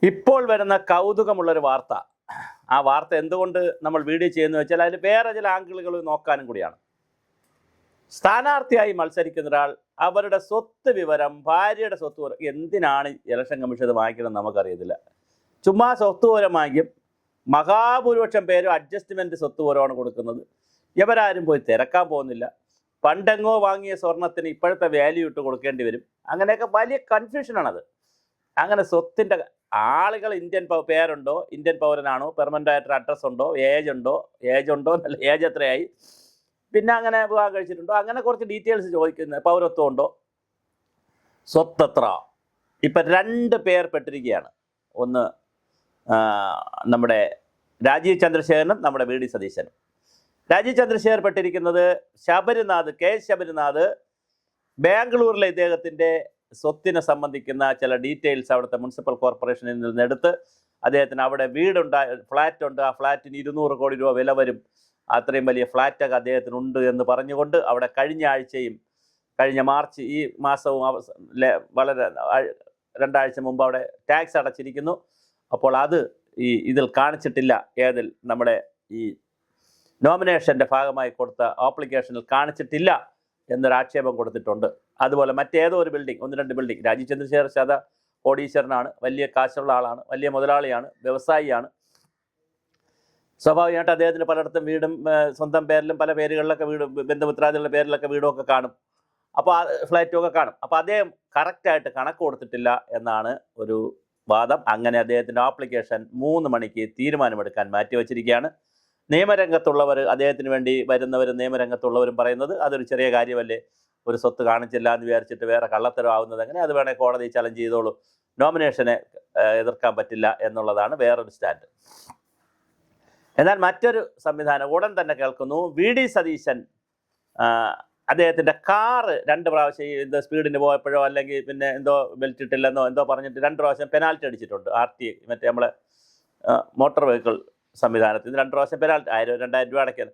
ഇപ്പോൾ വരുന്ന കൗതുകമുള്ളൊരു വാർത്ത. ആ വാർത്ത എന്തുകൊണ്ട് നമ്മൾ വീഡിയോ ചെയ്യുന്നത് വെച്ചാൽ അതിൽ വേറെ ചില ആംഗിളുകൾ നോക്കാനും കൂടിയാണ്. സ്ഥാനാർത്ഥിയായി മത്സരിക്കുന്ന ഒരാൾ അവരുടെ സ്വത്ത് വിവരം, ഭാര്യയുടെ സ്വത്ത് വിവരം എന്തിനാണ് ഇലക്ഷൻ കമ്മീഷൻ ഇത് വാങ്ങിക്കണമെന്ന് നമുക്കറിയത്തില്ല. ചുമ്മാ സ്വത്ത് വിവരം വാങ്ങിക്കും. മഹാഭൂരിപക്ഷം പേരും അഡ്ജസ്റ്റ്മെൻറ്റ് സ്വത്ത് വിവരമാണ് കൊടുക്കുന്നത്. ഇവരാരും പോയി തിരക്കാൻ പോകുന്നില്ല. പണ്ടെങ്ങോ വാങ്ങിയ സ്വർണത്തിന് ഇപ്പോഴത്തെ വാല്യൂ ഇട്ട് കൊടുക്കേണ്ടി വരും. അങ്ങനെയൊക്കെ വലിയ കൺഫ്യൂഷനാണത്. അങ്ങനെ സ്വത്തിൻ്റെ ആളുകൾ ഇന്ത്യൻ പേരുണ്ടോ, ഇന്ത്യൻ പൗരനാണോ, പെർമനൻ്റ് ആയിട്ടൊരു അഡ്രസ്സ് ഉണ്ടോ, ഏജ് ഉണ്ടോ എന്നല്ല, ഏജ് എത്രയായി, പിന്നെ അങ്ങനെ വിവാഹം കഴിച്ചിട്ടുണ്ടോ, അങ്ങനെ കുറച്ച് ഡീറ്റെയിൽസ് ചോദിക്കുന്നത്, പൗരത്വം ഉണ്ടോ, സ്വത്തെത്ര. ഇപ്പം 2 പേർ പെട്ടിരിക്കുകയാണ്. ഒന്ന് നമ്മുടെ രാജീവ് ചന്ദ്രശേഖരനും നമ്മുടെ വി ഡി സതീശനും. രാജീവ് ചന്ദ്രശേഖർ പെട്ടിരിക്കുന്നത് ശബരിനാഥ്, കെ ശബരിനാഥ് ബാംഗ്ലൂരിലെ ഇദ്ദേഹത്തിൻ്റെ സ്വത്തിനെ സംബന്ധിക്കുന്ന ചില ഡീറ്റെയിൽസ് അവിടുത്തെ മുനിസിപ്പൽ കോർപ്പറേഷനിൽ നിന്നെടുത്ത് അദ്ദേഹത്തിന് അവിടെ ഫ്ലാറ്റ് ഉണ്ട്, ആ ഫ്ലാറ്റിന് 200 കോടി രൂപ വില വരും, അത്രയും വലിയ ഫ്ലാറ്റൊക്കെ അദ്ദേഹത്തിനുണ്ട് എന്ന് പറഞ്ഞുകൊണ്ട് അവിടെ കഴിഞ്ഞ മാർച്ച് ഈ മാസവും വളരെ 2 ആഴ്ച മുമ്പ് അവിടെ ടാക്സ് അടച്ചിരിക്കുന്നു. അപ്പോൾ അത് ഇതിൽ കാണിച്ചിട്ടില്ല, ഏതിൽ നമ്മുടെ ഈ നോമിനേഷൻ്റെ ഭാഗമായി കൊടുത്ത ആപ്ലിക്കേഷനിൽ കാണിച്ചിട്ടില്ല എന്നൊരു ആക്ഷേപം കൊടുത്തിട്ടുണ്ട്. അതുപോലെ മറ്റേതോ ഒരു ബിൽഡിംഗ്, 1-2 ബിൽഡിംഗ്. രാജീവ് ചന്ദ്രശേഖർ കോടീശ്വരനാണ്, വലിയ കാശുള്ള ആളാണ്, വലിയ മുതലാളിയാണ്, വ്യവസായിയാണ്. സ്വാഭാവികമായിട്ട് അദ്ദേഹത്തിന് പലയിടത്തും വീടും സ്വന്തം പേരിലും പല പേരുകളിലൊക്കെ വീടും ബന്ധുമിത്രാദികളുടെ പേരിലൊക്കെ വീടുമൊക്കെ കാണും, അപ്പോൾ ആ ഫ്ലാറ്റും ഒക്കെ കാണും. അപ്പോൾ അദ്ദേഹം കറക്റ്റായിട്ട് കണക്ക് കൊടുത്തിട്ടില്ല എന്നാണ് ഒരു വാദം. അങ്ങനെ അദ്ദേഹത്തിൻ്റെ ആപ്ലിക്കേഷൻ 3 മണിക്ക് തീരുമാനമെടുക്കാൻ മാറ്റിവെച്ചിരിക്കുകയാണ്. നിയമരംഗത്തുള്ളവർ, അദ്ദേഹത്തിന് വേണ്ടി വരുന്നവരും നിയമരംഗത്തുള്ളവരും പറയുന്നത് അതൊരു ചെറിയ കാര്യമല്ലേ, ഒരു സ്വത്ത് കാണിച്ചില്ല എന്ന് വിചാരിച്ചിട്ട് വേറെ കള്ളത്തരം ആവുന്നത് എങ്ങനെ, അത് വേണേൽ കോടതി ചലഞ്ച് ചെയ്തോളൂ, നോമിനേഷനെ എതിർക്കാൻ പറ്റില്ല എന്നുള്ളതാണ് വേറൊരു സ്റ്റാൻഡ്. എന്നാൽ മറ്റൊരു സംവിധാനം ഉടൻ തന്നെ കേൾക്കുന്നു. വി ഡി സതീശൻ അദ്ദേഹത്തിൻ്റെ കാറ് 2 പ്രാവശ്യം എന്തോ സ്പീഡിന് പോയപ്പോഴോ അല്ലെങ്കിൽ പിന്നെ എന്തോ ബെൽറ്റ് ഇട്ടില്ലെന്നോ എന്തോ പറഞ്ഞിട്ട് 2 പ്രാവശ്യം പെനാൽറ്റി അടിച്ചിട്ടുണ്ട്. RTA മറ്റേ നമ്മളെ മോട്ടോർ വെഹിക്കിൾ സംവിധാനത്തിൽ 2 പ്രാവശ്യം പെനാൽറ്റി 1000-2000 രൂപ അടയ്ക്കാൻ.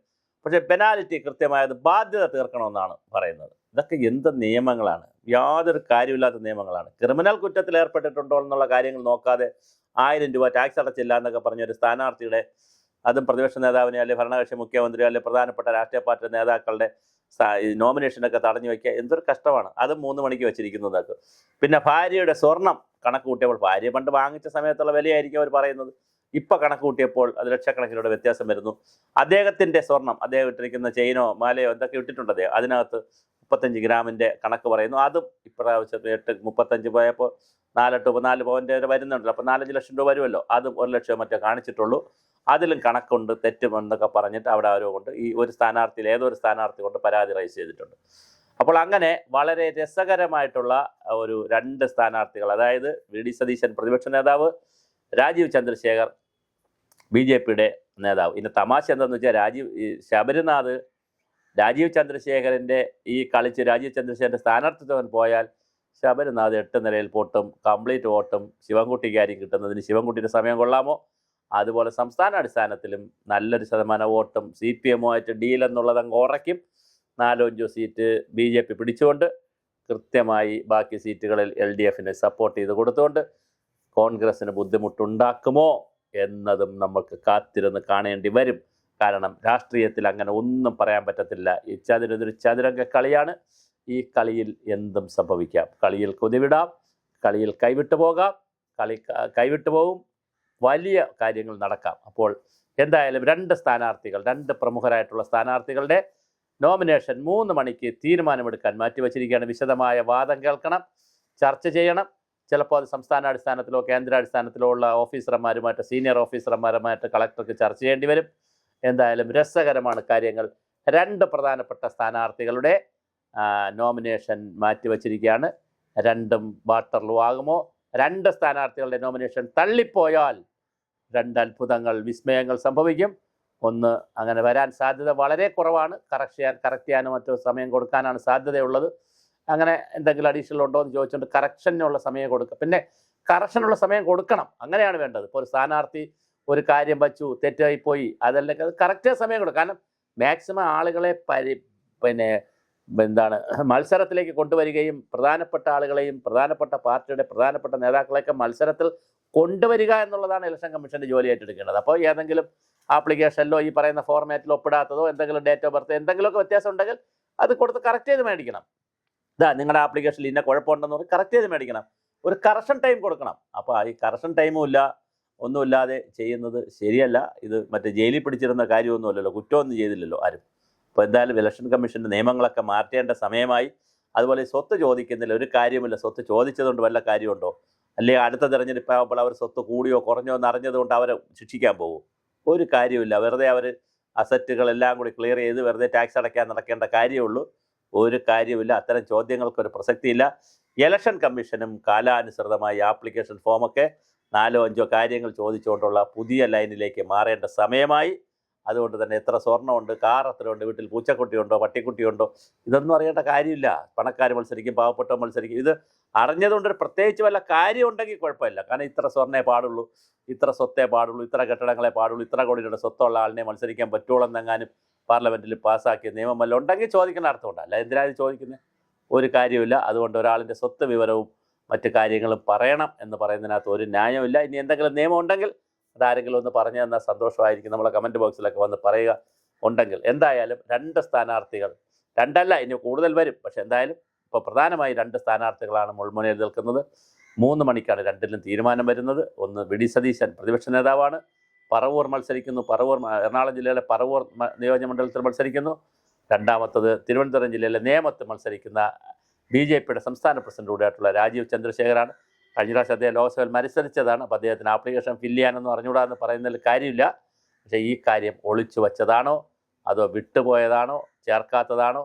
പക്ഷേ പെനാൽറ്റി കൃത്യമായത് ബാധ്യത തീർക്കണമെന്നാണ് പറയുന്നത്. ഇതൊക്കെ എന്ത് നിയമങ്ങളാണ്, യാതൊരു കാര്യമില്ലാത്ത നിയമങ്ങളാണ്. ക്രിമിനൽ കുറ്റത്തിൽ ഏർപ്പെട്ടിട്ടുണ്ടോ എന്നുള്ള കാര്യങ്ങൾ നോക്കാതെ 1000 രൂപ ടാക്സ് അടച്ചില്ല എന്നൊക്കെ പറഞ്ഞൊരു സ്ഥാനാർത്ഥിയുടെ, അതും പ്രതിപക്ഷ നേതാവിനെ അല്ലെങ്കിൽ ഭരണകക്ഷി മുഖ്യമന്ത്രി അല്ലെങ്കിൽ പ്രധാനപ്പെട്ട രാഷ്ട്രീയ പാർട്ടി നേതാക്കളുടെ നോമിനേഷനൊക്കെ തടഞ്ഞു വയ്ക്കുക എന്തൊരു കഷ്ടമാണ്. അതും 3 മണിക്ക് വെച്ചിരിക്കുന്നതൊക്കെ. പിന്നെ ഭാര്യയുടെ സ്വർണം കണക്ക് കൂട്ടിയപ്പോൾ, ഭാര്യ പണ്ട് വാങ്ങിച്ച സമയത്തുള്ള വിലയായിരിക്കും അവർ പറയുന്നത്, ഇപ്പം കണക്ക് കൂട്ടിയപ്പോൾ അത് ലക്ഷക്കണക്കിലൂടെ വ്യത്യാസം വരുന്നു. അദ്ദേഹത്തിൻ്റെ സ്വർണം, അദ്ദേഹം ഇട്ടിരിക്കുന്ന ചെയിനോ മാലയോ എന്തൊക്കെ ഇട്ടിട്ടുണ്ട് അദ്ദേഹം, അതിനകത്ത് 35 ഗ്രാമിൻ്റെ കണക്ക് പറയുന്നു. അതും ഇപ്രാവശ്യം 35 പോയപ്പോൾ 4 പവൻ്റെ വരുന്നുണ്ടല്ലോ, അപ്പോൾ 4-5 ലക്ഷം രൂപ വരുമല്ലോ, അതും 1 ലക്ഷം മറ്റോ കാണിച്ചിട്ടുള്ളൂ. അതിലും കണക്കുണ്ട്, തെറ്റുമെന്നൊക്കെ പറഞ്ഞിട്ട് അവിടെ ആരോ കൊണ്ട് ഈ ഒരു സ്ഥാനാർത്ഥിയിൽ ഏതൊരു സ്ഥാനാർത്ഥി കൊണ്ട് പരാതി റൈസ് ചെയ്തിട്ടുണ്ട്. അപ്പോൾ അങ്ങനെ വളരെ രസകരമായിട്ടുള്ള ഒരു 2 സ്ഥാനാർത്ഥികൾ, അതായത് വി ഡി സതീശൻ പ്രതിപക്ഷ നേതാവ്, രാജീവ് ചന്ദ്രശേഖർ BJPയുടെ നേതാവ്. ഇന്ന് തമാശ എന്താണെന്ന് വെച്ചാൽ ശബരിനാഥ് രാജീവ് ചന്ദ്രശേഖരൻ്റെ ഈ കളിച്ച് രാജീവ് ചന്ദ്രശേഖരൻ്റെ സ്ഥാനാർത്ഥിത്വം പോയാൽ ശബരിനാഥ് 8 നിലയിൽ പൊട്ടും, കംപ്ലീറ്റ് വോട്ടും ശിവൻകുട്ടിക്കായിരിക്കും കിട്ടുന്നതിന്. ശിവൻകുട്ടിയുടെ സമയം കൊള്ളാമോ? അതുപോലെ സംസ്ഥാന അടിസ്ഥാനത്തിലും നല്ലൊരു ശതമാനം വോട്ടും CPM-ആയിട്ട് ഡീൽ എന്നുള്ളത് അങ്ങ് ഉറയ്ക്കും. 4-5 സീറ്റ് BJP പിടിച്ചുകൊണ്ട് കൃത്യമായി ബാക്കി സീറ്റുകളിൽ LDFന് സപ്പോർട്ട് ചെയ്ത് കൊടുത്തുകൊണ്ട് കോൺഗ്രസ്സിന് ബുദ്ധിമുട്ടുണ്ടാക്കുമോ എന്നതും നമുക്ക് കാത്തിരുന്ന് കാണേണ്ടി വരും. കാരണം രാഷ്ട്രീയത്തിൽ അങ്ങനെ ഒന്നും പറയാൻ പറ്റത്തില്ല. ഈ ഇതൊരു ചതുരംഗ കളിയാണ്. ഈ കളിയിൽ എന്തും സംഭവിക്കാം. കളിയിൽ കൊതിവിടാം, കളിയിൽ കൈവിട്ടു പോകാം, കൈവിട്ടു പോകും, വലിയ കാര്യങ്ങൾ നടക്കാം. അപ്പോൾ എന്തായാലും 2 സ്ഥാനാർത്ഥികൾ, 2 പ്രമുഖരായിട്ടുള്ള സ്ഥാനാർത്ഥികളുടെ നോമിനേഷൻ 3 മണിക്ക് തീരുമാനമെടുക്കാൻ മാറ്റിവെച്ചിരിക്കുകയാണ്. വിശദമായ വാദം കേൾക്കണം, ചർച്ച ചെയ്യണം. ചിലപ്പോൾ അത് സംസ്ഥാന അടിസ്ഥാനത്തിലോ കേന്ദ്രാടിസ്ഥാനത്തിലോ ഉള്ള ഓഫീസർമാരുമായിട്ട്, സീനിയർ ഓഫീസർമാരുമായിട്ട് കളക്ടർക്ക് ചർച്ച ചെയ്യേണ്ടി വരും. എന്തായാലും രസകരമാണ് കാര്യങ്ങൾ. 2 പ്രധാനപ്പെട്ട സ്ഥാനാർത്ഥികളുടെ നോമിനേഷൻ മാറ്റിവെച്ചിരിക്കുകയാണ്. 2ഉം വാട്ടർലൂ ആകുമോ? 2 സ്ഥാനാർത്ഥികളുടെ നോമിനേഷൻ തള്ളിപ്പോയാൽ 2 അത്ഭുതങ്ങൾ, വിസ്മയങ്ങൾ സംഭവിക്കും. ഒന്ന്, അങ്ങനെ വരാൻ സാധ്യത വളരെ കുറവാണ്. കറക്റ്റ് ചെയ്യാനോ മറ്റോ സമയം കൊടുക്കാനാണ് സാധ്യതയുള്ളത്. അങ്ങനെ എന്തെങ്കിലും അഡീഷണൽ ഉണ്ടോ എന്ന് ചോദിച്ചുകൊണ്ട് കറക്ഷനുള്ള സമയം കൊടുക്കുക. പിന്നെ കറക്ഷനുള്ള സമയം കൊടുക്കണം, അങ്ങനെയാണ് വേണ്ടത്. ഇപ്പോൾ ഒരു സ്ഥാനാർത്ഥി ഒരു കാര്യം വച്ചു, തെറ്റായിപ്പോയി, അതല്ലെങ്കിൽ അത് കറക്റ്റ് സമയം കൊടുക്കും. കാരണം മാക്സിമം ആളുകളെ എന്താണ് മത്സരത്തിലേക്ക് കൊണ്ടുവരികയും പ്രധാനപ്പെട്ട ആളുകളെയും പ്രധാനപ്പെട്ട പാർട്ടിയുടെ പ്രധാനപ്പെട്ട നേതാക്കളെയൊക്കെ മത്സരത്തിൽ കൊണ്ടുവരിക എന്നുള്ളതാണ് ഇലക്ഷൻ കമ്മീഷൻ്റെ ജോലി ഏറ്റെടുക്കേണ്ടത്. അപ്പോൾ ഏതെങ്കിലും ആപ്ലിക്കേഷനിലോ ഈ പറയുന്ന ഫോർമാറ്റിലോ ഒപ്പിടാത്തതോ എന്തെങ്കിലും ഡേറ്റ് ഓഫ് ബർത്ത് എന്തെങ്കിലുമൊക്കെ വ്യത്യാസം ഉണ്ടെങ്കിൽ അത് കൊടുത്ത് കറക്റ്റ് ചെയ്ത് മേടിക്കണം. ഇതാ നിങ്ങളുടെ ആപ്ലിക്കേഷനിൽ ഇന്ന കുഴപ്പമുണ്ടെന്ന് പറഞ്ഞ് കറക്റ്റ് ചെയ്ത് മേടിക്കണം. ഒരു കറക്ഷൻ ടൈം കൊടുക്കണം. അപ്പോൾ ഈ കറക്ഷൻ ടൈമും ഇല്ല, ഒന്നുമില്ലാതെ ചെയ്യുന്നത് ശരിയല്ല. ഇത് മറ്റേ ജയിലിൽ പിടിച്ചിരുന്ന കാര്യമൊന്നുമല്ലല്ലോ, കുറ്റമൊന്നും ചെയ്തില്ലല്ലോ ആരും. അപ്പോൾ എന്തായാലും ഇലക്ഷൻ കമ്മീഷൻ്റെ നിയമങ്ങളൊക്കെ മാറ്റേണ്ട സമയമായി. അതുപോലെ സ്വത്ത് ചോദിക്കുന്നില്ല, ഒരു കാര്യമില്ല. സ്വത്ത് ചോദിച്ചതുകൊണ്ട് വല്ല കാര്യമുണ്ടോ? അല്ലെങ്കിൽ അടുത്ത തിരഞ്ഞെടുപ്പാകുമ്പോൾ അവർ സ്വത്ത് കൂടിയോ കുറഞ്ഞോ എന്ന് അറിഞ്ഞതുകൊണ്ട് അവരെ ശിക്ഷിക്കാൻ പോകും? ഒരു കാര്യമില്ല. വെറുതെ അവർ അസറ്റുകളെല്ലാം കൂടി ക്ലിയർ ചെയ്ത് വെറുതെ ടാക്സ് അടയ്ക്കാൻ നടക്കേണ്ട കാര്യമുള്ളൂ. ഒരു കാര്യമില്ല. അത്തരം ചോദ്യങ്ങൾക്കൊരു പ്രസക്തിയില്ല. ഇലക്ഷൻ കമ്മീഷനും കാലാനുസൃതമായി ആപ്ലിക്കേഷൻ ഫോമൊക്കെ 4-5 കാര്യങ്ങൾ ചോദിച്ചുകൊണ്ടുള്ള പുതിയ ലൈനിലേക്ക് മാറേണ്ട സമയമായി. അതുകൊണ്ട് തന്നെ എത്ര സ്വർണ്ണമുണ്ട്, കാർ എത്രയുണ്ട്, വീട്ടിൽ പൂച്ചക്കുട്ടിയുണ്ടോ പട്ടിക്കുട്ടിയുണ്ടോ, ഇതൊന്നും അറിയേണ്ട കാര്യമില്ല. പണക്കാർ മത്സരിക്കും, പാവപ്പെട്ടവർ മത്സരിക്കും. ഇത് അറിഞ്ഞതുകൊണ്ടൊരു പ്രത്യേകിച്ച് വല്ല കാര്യം ഉണ്ടെങ്കിൽ കുഴപ്പമില്ല. കാരണം ഇത്ര സ്വർണ്ണേ പാടുള്ളൂ, ഇത്ര സ്വത്തേ പാടുള്ളൂ, ഇത്ര കെട്ടിടങ്ങളെ പാടുള്ളൂ, ഇത്ര കോടിയുടെ സ്വത്തുള്ള ആളിനെ മത്സരിക്കാൻ പറ്റുള്ളൂ എന്നെങ്ങാനും പാർലമെൻറ്റിൽ പാസ്സാക്കിയ നിയമം വല്ല ഉണ്ടെങ്കിൽ ചോദിക്കുന്ന അർത്ഥമുണ്ട്. അല്ല എന്തിനാണ് ചോദിക്കുന്നത്? ഒരു കാര്യമില്ല. അതുകൊണ്ട് ഒരാളിൻ്റെ സ്വത്ത് വിവരവും മറ്റു കാര്യങ്ങളും പറയണം എന്ന് പറയുന്നതിനകത്ത് ഒരു ന്യായമില്ല. ഇനി എന്തെങ്കിലും നിയമം ഉണ്ടെങ്കിൽ അതാരെങ്കിലും ഒന്ന് പറഞ്ഞു തന്നാൽ സന്തോഷമായിരിക്കും. നമ്മളെ കമൻറ്റ് ബോക്സിലൊക്കെ വന്ന് പറയുക ഉണ്ടെങ്കിൽ. എന്തായാലും 2 സ്ഥാനാർത്ഥികൾ, 2 അല്ല ഇനി കൂടുതൽ വരും, പക്ഷെ എന്തായാലും ഇപ്പോൾ പ്രധാനമായി 2 സ്ഥാനാർത്ഥികളാണ് മുൾമുനയിൽ നിൽക്കുന്നത്. 3 മണിക്കാണ് രണ്ടിലും തീരുമാനം വരുന്നത്. ഒന്ന് വി.ഡി. സതീശൻ പ്രതിപക്ഷ നേതാവാണ്, പറവൂർ മത്സരിക്കുന്നു. എറണാകുളം ജില്ലയിലെ പറവൂർ നിയോജകമണ്ഡലത്തിൽ മത്സരിക്കുന്നു. രണ്ടാമത്തത് തിരുവനന്തപുരം ജില്ലയിലെ നേമത്ത് മത്സരിക്കുന്ന BJPയുടെ സംസ്ഥാന പ്രസിഡന്റ് കൂടിയായിട്ടുള്ള രാജീവ് ചന്ദ്രശേഖറാണ്. കഴിഞ്ഞ പ്രാവശ്യം അദ്ദേഹം ലോക്സഭയിൽ മത്സരിച്ചതാണ്. അപ്പോൾ അദ്ദേഹത്തിന് ആപ്ലിക്കേഷൻ ഫില്ല് ചെയ്യാനൊന്നും അറിഞ്ഞുകൂടാന്ന് പറയുന്നതിൽ കാര്യമില്ല. പക്ഷേ ഈ കാര്യം ഒളിച്ചു വച്ചതാണോ അതോ വിട്ടുപോയതാണോ ചേർക്കാത്തതാണോ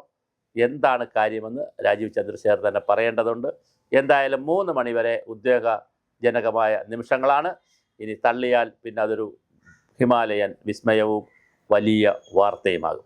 എന്താണ് കാര്യമെന്ന് രാജീവ് ചന്ദ്രശേഖർ തന്നെ പറയേണ്ടതുണ്ട്. എന്തായാലും 3 മണി വരെ ഉദ്വേഗജനകമായ നിമിഷങ്ങളാണ്. ഇനി തള്ളിയാൽ പിന്നെ അതൊരു ഹിമാലയൻ വിസ്മയവും വലിയ വാർത്തയുമാകും.